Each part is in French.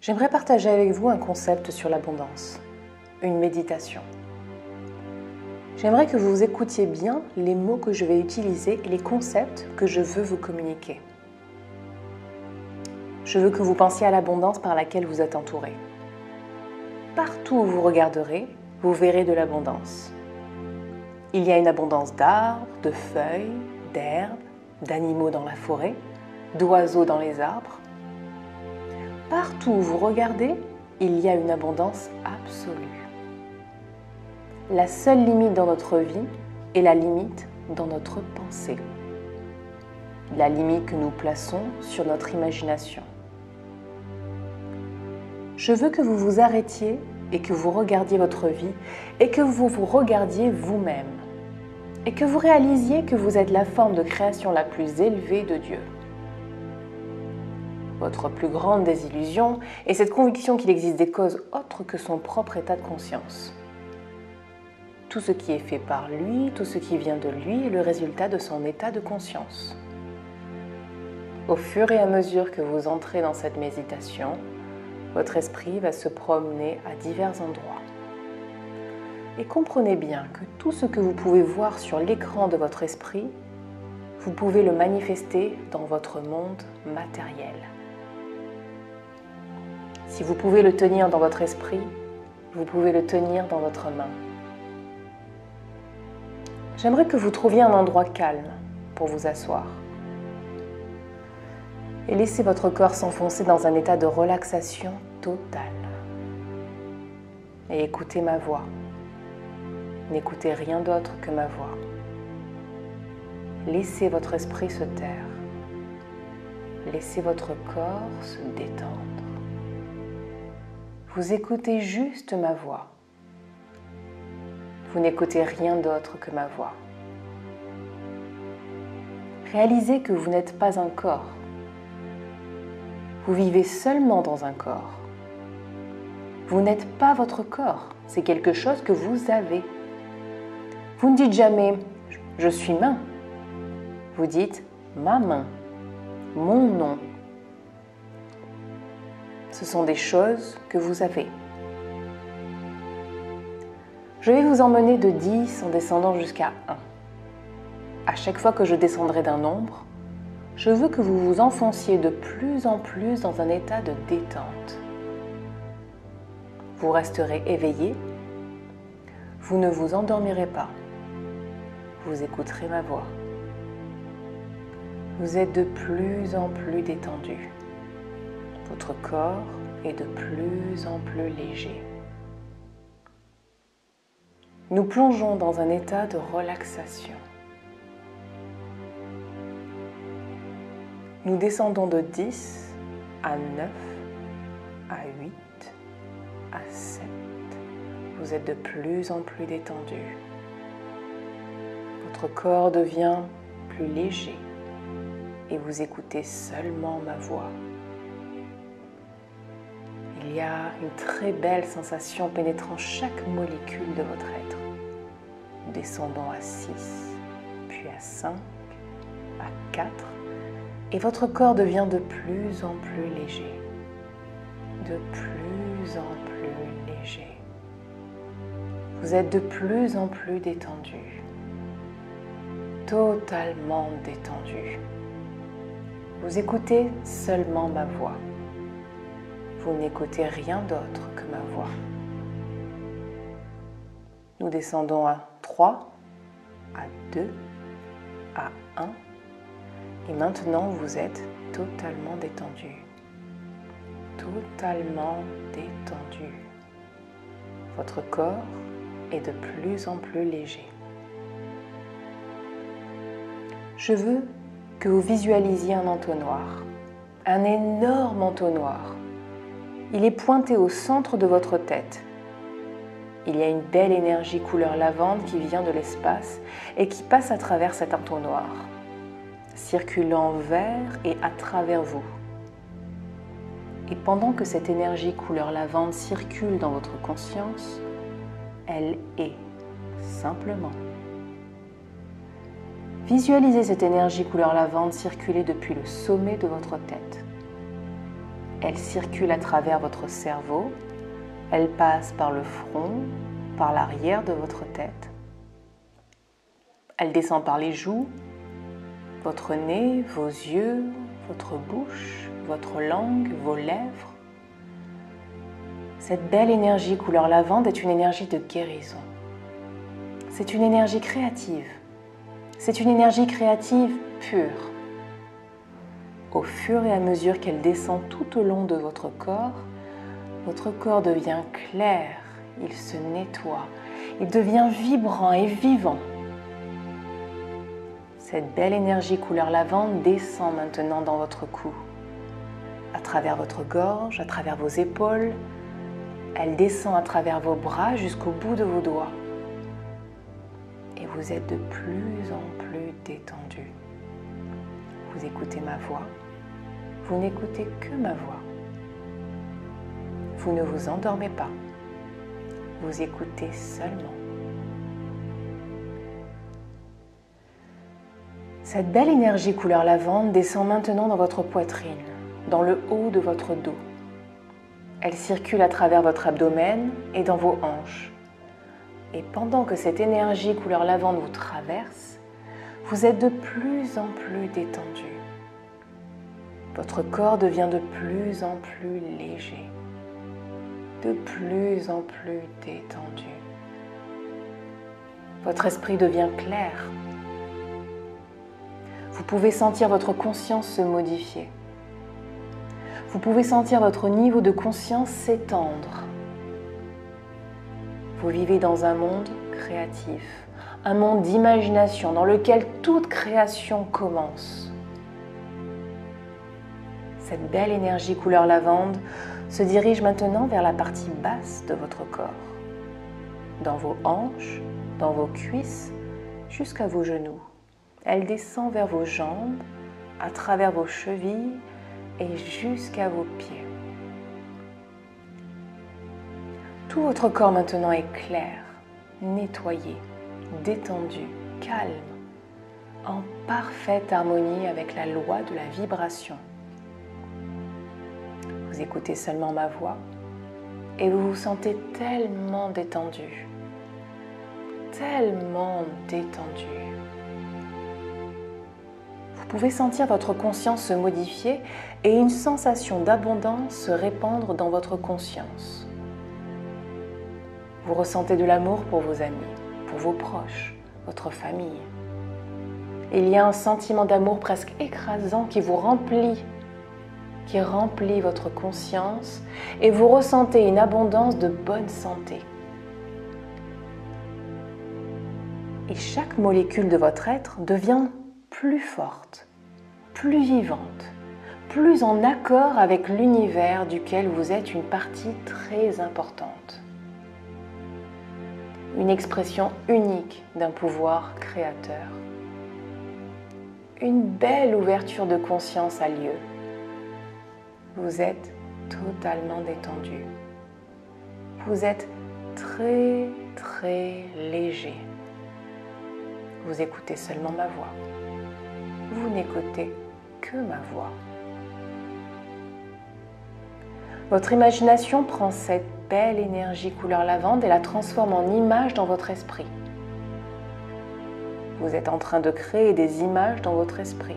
J'aimerais partager avec vous un concept sur l'abondance, une méditation. J'aimerais que vous écoutiez bien les mots que je vais utiliser et les concepts que je veux vous communiquer. Je veux que vous pensiez à l'abondance par laquelle vous êtes entouré. Partout où vous regarderez, vous verrez de l'abondance. Il y a une abondance d'arbres, de feuilles, d'herbes, d'animaux dans la forêt, d'oiseaux dans les arbres. Partout où vous regardez, il y a une abondance absolue. La seule limite dans notre vie est la limite dans notre pensée. La limite que nous plaçons sur notre imagination. Je veux que vous vous arrêtiez et que vous regardiez votre vie et que vous vous regardiez vous-même et que vous réalisiez que vous êtes la forme de création la plus élevée de Dieu. Votre plus grande désillusion est cette conviction qu'il existe des causes autres que son propre état de conscience. Tout ce qui est fait par lui, tout ce qui vient de lui est le résultat de son état de conscience. Au fur et à mesure que vous entrez dans cette méditation, votre esprit va se promener à divers endroits. Et comprenez bien que tout ce que vous pouvez voir sur l'écran de votre esprit, vous pouvez le manifester dans votre monde matériel. Si vous pouvez le tenir dans votre esprit, vous pouvez le tenir dans votre main. J'aimerais que vous trouviez un endroit calme pour vous asseoir. Et laissez votre corps s'enfoncer dans un état de relaxation totale. Et écoutez ma voix. N'écoutez rien d'autre que ma voix. Laissez votre esprit se taire. Laissez votre corps se détendre. Vous écoutez juste ma voix. Vous n'écoutez rien d'autre que ma voix. Réalisez que vous n'êtes pas un corps. Vous vivez seulement dans un corps. Vous n'êtes pas votre corps, c'est quelque chose que vous avez. Vous ne dites jamais « je suis main ». Vous dites « ma main »,« mon nom ». Ce sont des choses que vous avez. Je vais vous emmener de 10 en descendant jusqu'à 1. À chaque fois que je descendrai d'un nombre, je veux que vous vous enfonciez de plus en plus dans un état de détente. Vous resterez éveillé, vous ne vous endormirez pas, vous écouterez ma voix. Vous êtes de plus en plus détendu. Votre corps est de plus en plus léger. Nous plongeons dans un état de relaxation. Nous descendons de 10 à 9, à 8, à 7. Vous êtes de plus en plus détendu. Votre corps devient plus léger et vous écoutez seulement ma voix. Il y a une très belle sensation pénétrant chaque molécule de votre être. Nous descendons à 6, puis à 5, à 4, et votre corps devient de plus en plus léger. De plus en plus léger. Vous êtes de plus en plus détendu. Totalement détendu. Vous écoutez seulement ma voix. Vous n'écoutez rien d'autre que ma voix. Nous descendons à 3, à 2, à 1. Et maintenant, vous êtes totalement détendu. Totalement détendu. Votre corps est de plus en plus léger. Je veux que vous visualisiez un entonnoir, un énorme entonnoir. Il est pointé au centre de votre tête. Il y a une belle énergie couleur lavande qui vient de l'espace et qui passe à travers cet entonnoir, circulant vers et à travers vous. Et pendant que cette énergie couleur lavande circule dans votre conscience, elle est simplement. Visualisez cette énergie couleur lavande circuler depuis le sommet de votre tête. Elle circule à travers votre cerveau, elle passe par le front, par l'arrière de votre tête. Elle descend par les joues, votre nez, vos yeux, votre bouche, votre langue, vos lèvres. Cette belle énergie couleur lavande est une énergie de guérison. C'est une énergie créative. C'est une énergie créative pure. Au fur et à mesure qu'elle descend tout au long de votre corps devient clair, il se nettoie, il devient vibrant et vivant. Cette belle énergie couleur lavande descend maintenant dans votre cou, à travers votre gorge, à travers vos épaules. Elle descend à travers vos bras jusqu'au bout de vos doigts. Et vous êtes de plus en plus détendu. Vous écoutez ma voix. Vous n'écoutez que ma voix. Vous ne vous endormez pas. Vous écoutez seulement. Cette belle énergie couleur lavande descend maintenant dans votre poitrine, dans le haut de votre dos. Elle circule à travers votre abdomen et dans vos hanches. Et pendant que cette énergie couleur lavande vous traverse, vous êtes de plus en plus détendu. Votre corps devient de plus en plus léger, de plus en plus détendu. Votre esprit devient clair. Vous pouvez sentir votre conscience se modifier. Vous pouvez sentir votre niveau de conscience s'étendre. Vous vivez dans un monde créatif, un monde d'imagination dans lequel toute création commence. Cette belle énergie couleur lavande se dirige maintenant vers la partie basse de votre corps, dans vos hanches, dans vos cuisses, jusqu'à vos genoux. Elle descend vers vos jambes, à travers vos chevilles et jusqu'à vos pieds. Tout votre corps maintenant est clair, nettoyé, détendu, calme, en parfaite harmonie avec la loi de la vibration. Vous écoutez seulement ma voix et vous vous sentez tellement détendu, tellement détendu. Vous pouvez sentir votre conscience se modifier et une sensation d'abondance se répandre dans votre conscience. Vous ressentez de l'amour pour vos amis, pour vos proches, votre famille. Il y a un sentiment d'amour presque écrasant qui vous remplit, qui remplit votre conscience et vous ressentez une abondance de bonne santé. Et chaque molécule de votre être devient plus forte, plus vivante, plus en accord avec l'univers duquel vous êtes une partie très importante. Une expression unique d'un pouvoir créateur. Une belle ouverture de conscience a lieu. Vous êtes totalement détendu. Vous êtes très, très léger. Vous écoutez seulement ma voix. Vous n'écoutez que ma voix. Votre imagination prend cette belle énergie couleur lavande et la transforme en images dans votre esprit. Vous êtes en train de créer des images dans votre esprit.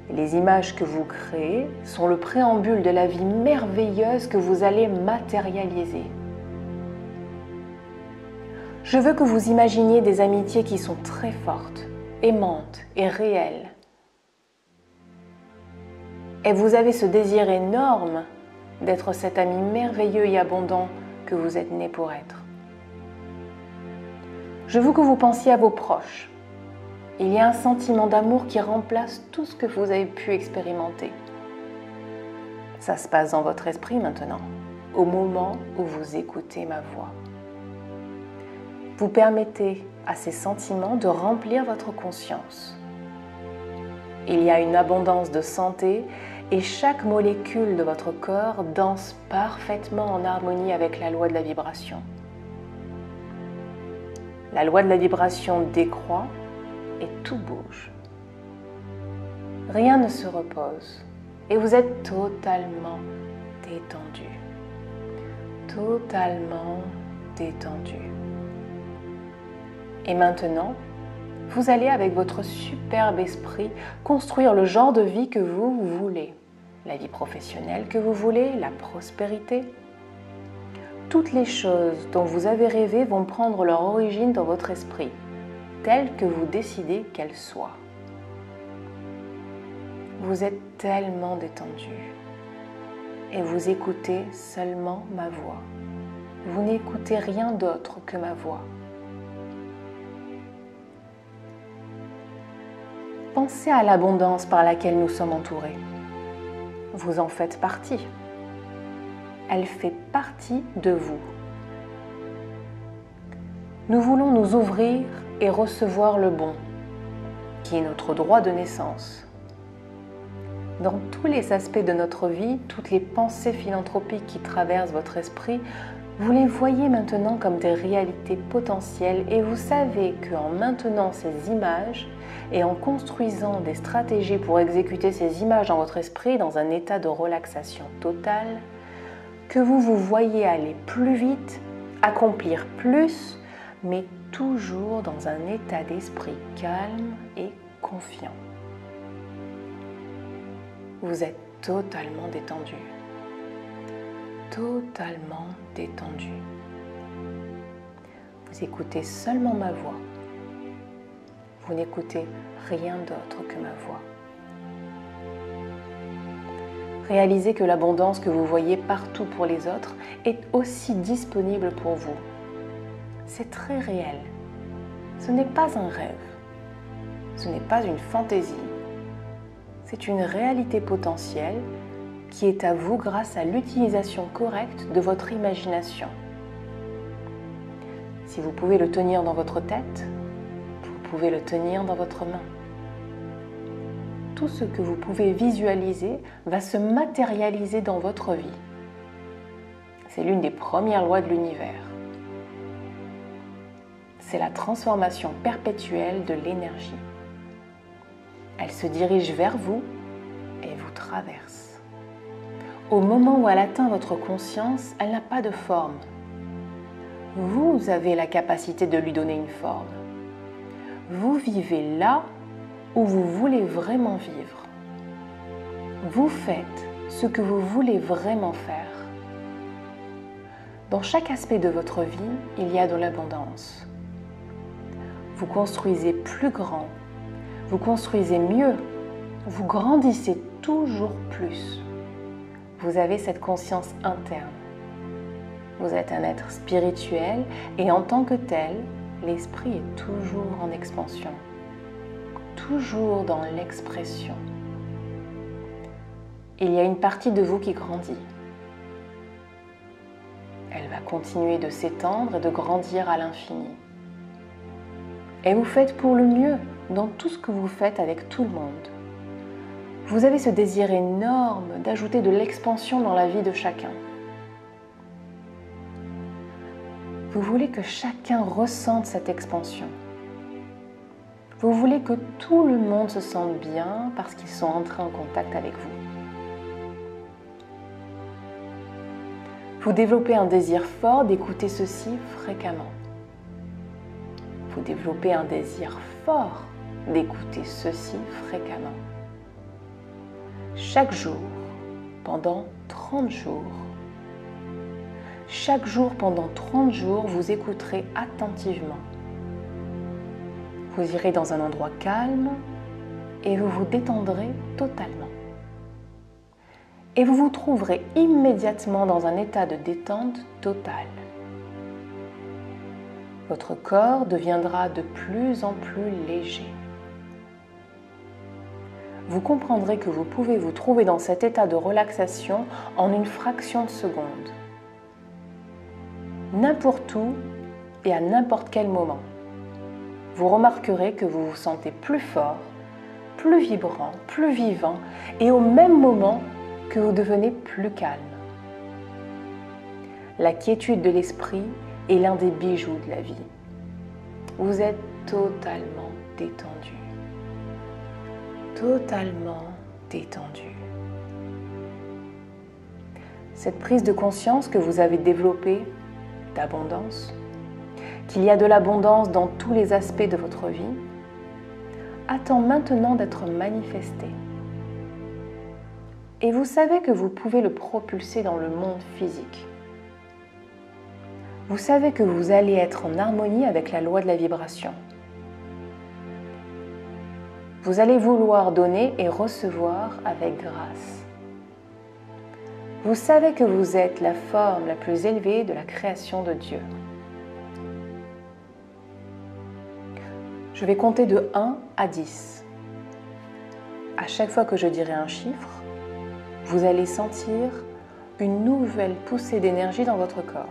Et les images que vous créez sont le préambule de la vie merveilleuse que vous allez matérialiser. Je veux que vous imaginiez des amitiés qui sont très fortes, aimantes et réelles. Et vous avez ce désir énorme d'être cet ami merveilleux et abondant que vous êtes né pour être. Je veux que vous pensiez à vos proches. Il y a un sentiment d'amour qui remplace tout ce que vous avez pu expérimenter. Ça se passe dans votre esprit maintenant, au moment où vous écoutez ma voix. Vous permettez à ces sentiments de remplir votre conscience. Il y a une abondance de santé et chaque molécule de votre corps danse parfaitement en harmonie avec la loi de la vibration. La loi de la vibration décroît et tout bouge. Rien ne se repose, et vous êtes totalement détendu. Totalement détendu. Et maintenant, vous allez avec votre superbe esprit construire le genre de vie que vous voulez. La vie professionnelle que vous voulez, la prospérité. Toutes les choses dont vous avez rêvé vont prendre leur origine dans votre esprit, telles que vous décidez qu'elles soient. Vous êtes tellement détendu et vous écoutez seulement ma voix. Vous n'écoutez rien d'autre que ma voix. Pensez à l'abondance par laquelle nous sommes entourés. Vous en faites partie. Elle fait partie de vous. Nous voulons nous ouvrir et recevoir le bon, qui est notre droit de naissance. Dans tous les aspects de notre vie, toutes les pensées philanthropiques qui traversent votre esprit, vous les voyez maintenant comme des réalités potentielles et vous savez qu'en maintenant ces images et en construisant des stratégies pour exécuter ces images dans votre esprit dans un état de relaxation totale, que vous vous voyez aller plus vite, accomplir plus, mais toujours dans un état d'esprit calme et confiant. Vous êtes totalement détendu. Totalement détendu. Vous écoutez seulement ma voix. Vous n'écoutez rien d'autre que ma voix. Réalisez que l'abondance que vous voyez partout pour les autres est aussi disponible pour vous. C'est très réel. Ce n'est pas un rêve. Ce n'est pas une fantaisie. C'est une réalité potentielle qui est à vous grâce à l'utilisation correcte de votre imagination. Si vous pouvez le tenir dans votre tête, vous pouvez le tenir dans votre main. Tout ce que vous pouvez visualiser va se matérialiser dans votre vie. C'est l'une des premières lois de l'univers. C'est la transformation perpétuelle de l'énergie. Elle se dirige vers vous et vous traverse. Au moment où elle atteint votre conscience, elle n'a pas de forme. Vous avez la capacité de lui donner une forme. Vous vivez là où vous voulez vraiment vivre. Vous faites ce que vous voulez vraiment faire. Dans chaque aspect de votre vie, il y a de l'abondance. Vous construisez plus grand, vous construisez mieux, vous grandissez toujours plus. Vous avez cette conscience interne. Vous êtes un être spirituel et en tant que tel, l'esprit est toujours en expansion, toujours dans l'expression. Il y a une partie de vous qui grandit. Elle va continuer de s'étendre et de grandir à l'infini. Et vous faites pour le mieux dans tout ce que vous faites avec tout le monde. Vous avez ce désir énorme d'ajouter de l'expansion dans la vie de chacun. Vous voulez que chacun ressente cette expansion. Vous voulez que tout le monde se sente bien parce qu'ils sont entrés en contact avec vous. Vous développez un désir fort d'écouter ceci fréquemment. Vous développez un désir fort d'écouter ceci fréquemment. Chaque jour, pendant 30 jours. Chaque jour, pendant 30 jours, vous écouterez attentivement. Vous irez dans un endroit calme et vous vous détendrez totalement. Et vous vous trouverez immédiatement dans un état de détente totale. Votre corps deviendra de plus en plus léger. Vous comprendrez que vous pouvez vous trouver dans cet état de relaxation en une fraction de seconde. N'importe où et à n'importe quel moment. Vous remarquerez que vous vous sentez plus fort, plus vibrant, plus vivant et au même moment que vous devenez plus calme. La quiétude de l'esprit est l'un des bijoux de la vie. Vous êtes totalement détendu. Totalement détendu. Cette prise de conscience que vous avez développée d'abondance, qu'il y a de l'abondance dans tous les aspects de votre vie, attend maintenant d'être manifestée. Et vous savez que vous pouvez le propulser dans le monde physique. Vous savez que vous allez être en harmonie avec la loi de la vibration. Vous allez vouloir donner et recevoir avec grâce. Vous savez que vous êtes la forme la plus élevée de la création de Dieu. Je vais compter de 1 à 10. À chaque fois que je dirai un chiffre, vous allez sentir une nouvelle poussée d'énergie dans votre corps.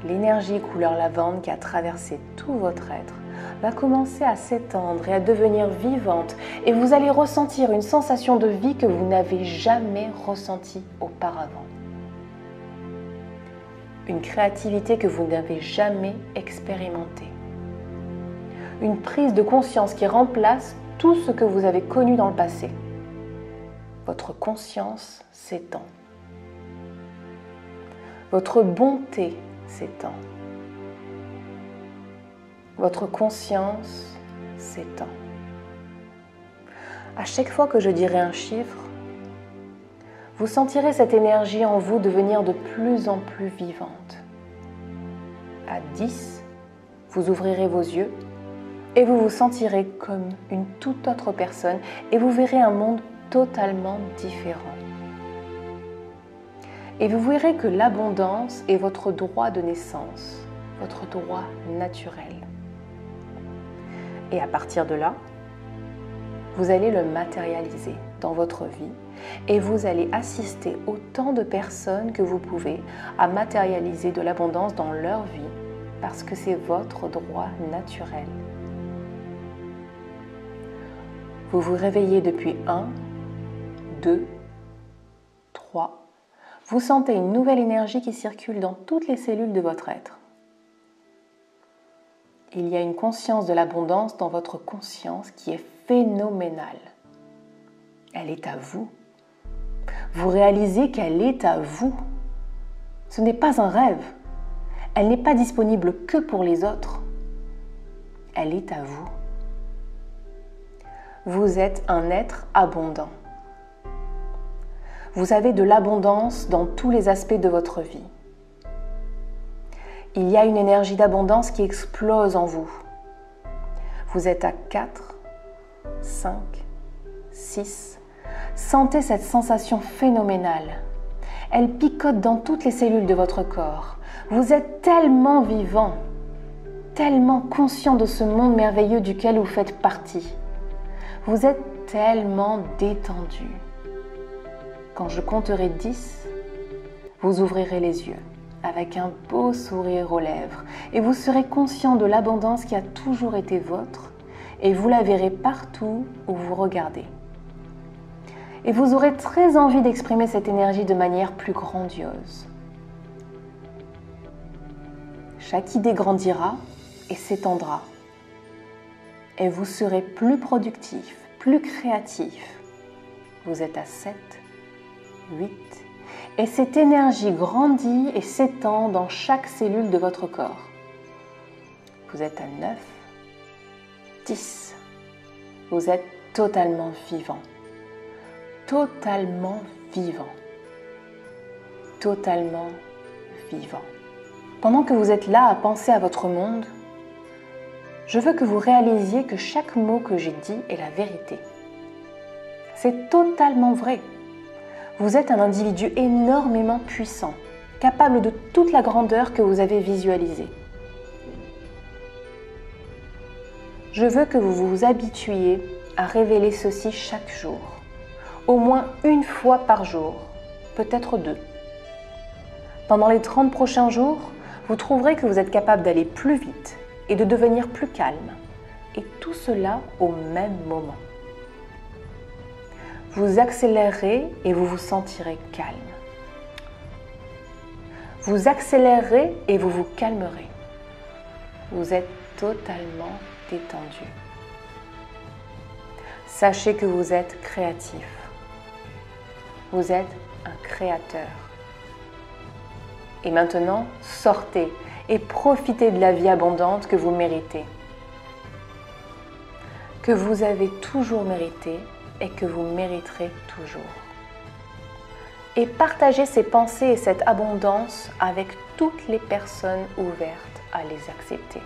L'énergie couleur lavande qui a traversé tout votre être va commencer à s'étendre et à devenir vivante et vous allez ressentir une sensation de vie que vous n'avez jamais ressentie auparavant. Une créativité que vous n'avez jamais expérimentée. Une prise de conscience qui remplace tout ce que vous avez connu dans le passé. Votre conscience s'étend. Votre bonté s'étend. Votre conscience s'étend. À chaque fois que je dirai un chiffre, vous sentirez cette énergie en vous devenir de plus en plus vivante. À 10, vous ouvrirez vos yeux et vous vous sentirez comme une toute autre personne et vous verrez un monde totalement différent. Et vous verrez que l'abondance est votre droit de naissance, votre droit naturel. Et à partir de là, vous allez le matérialiser dans votre vie et vous allez assister autant de personnes que vous pouvez à matérialiser de l'abondance dans leur vie parce que c'est votre droit naturel. Vous vous réveillez depuis 1, 2, 3. Vous sentez une nouvelle énergie qui circule dans toutes les cellules de votre être. Il y a une conscience de l'abondance dans votre conscience qui est phénoménale. Elle est à vous. Vous réalisez qu'elle est à vous. Ce n'est pas un rêve. Elle n'est pas disponible que pour les autres. Elle est à vous. Vous êtes un être abondant. Vous avez de l'abondance dans tous les aspects de votre vie. Il y a une énergie d'abondance qui explose en vous. Vous êtes à 4, 5, 6. Sentez cette sensation phénoménale. Elle picote dans toutes les cellules de votre corps. Vous êtes tellement vivant, tellement conscient de ce monde merveilleux duquel vous faites partie. Vous êtes tellement détendu. Quand je compterai 10, vous ouvrirez les yeux avec un beau sourire aux lèvres et vous serez conscient de l'abondance qui a toujours été vôtre et vous la verrez partout où vous regardez. Et vous aurez très envie d'exprimer cette énergie de manière plus grandiose. Chaque idée grandira et s'étendra. Et vous serez plus productif, plus créatif. Vous êtes à 7, 8. Et cette énergie grandit et s'étend dans chaque cellule de votre corps. Vous êtes à 9, 10. Vous êtes totalement vivant. Totalement vivant. Totalement vivant. Pendant que vous êtes là à penser à votre monde, je veux que vous réalisiez que chaque mot que j'ai dit est la vérité. C'est totalement vrai. Vous êtes un individu énormément puissant, capable de toute la grandeur que vous avez visualisée. Je veux que vous vous habituiez à révéler ceci chaque jour, au moins une fois par jour, peut-être 2. Pendant les 30 prochains jours, vous trouverez que vous êtes capable d'aller plus vite et de devenir plus calme, et tout cela au même moment. Vous accélérerez et vous vous sentirez calme. Vous accélérerez et vous vous calmerez. Vous êtes totalement détendu. Sachez que vous êtes créatif. Vous êtes un créateur. Et maintenant, sortez et profitez de la vie abondante que vous méritez, que vous avez toujours mérité et que vous mériterez toujours. Et partagez ces pensées et cette abondance avec toutes les personnes ouvertes à les accepter.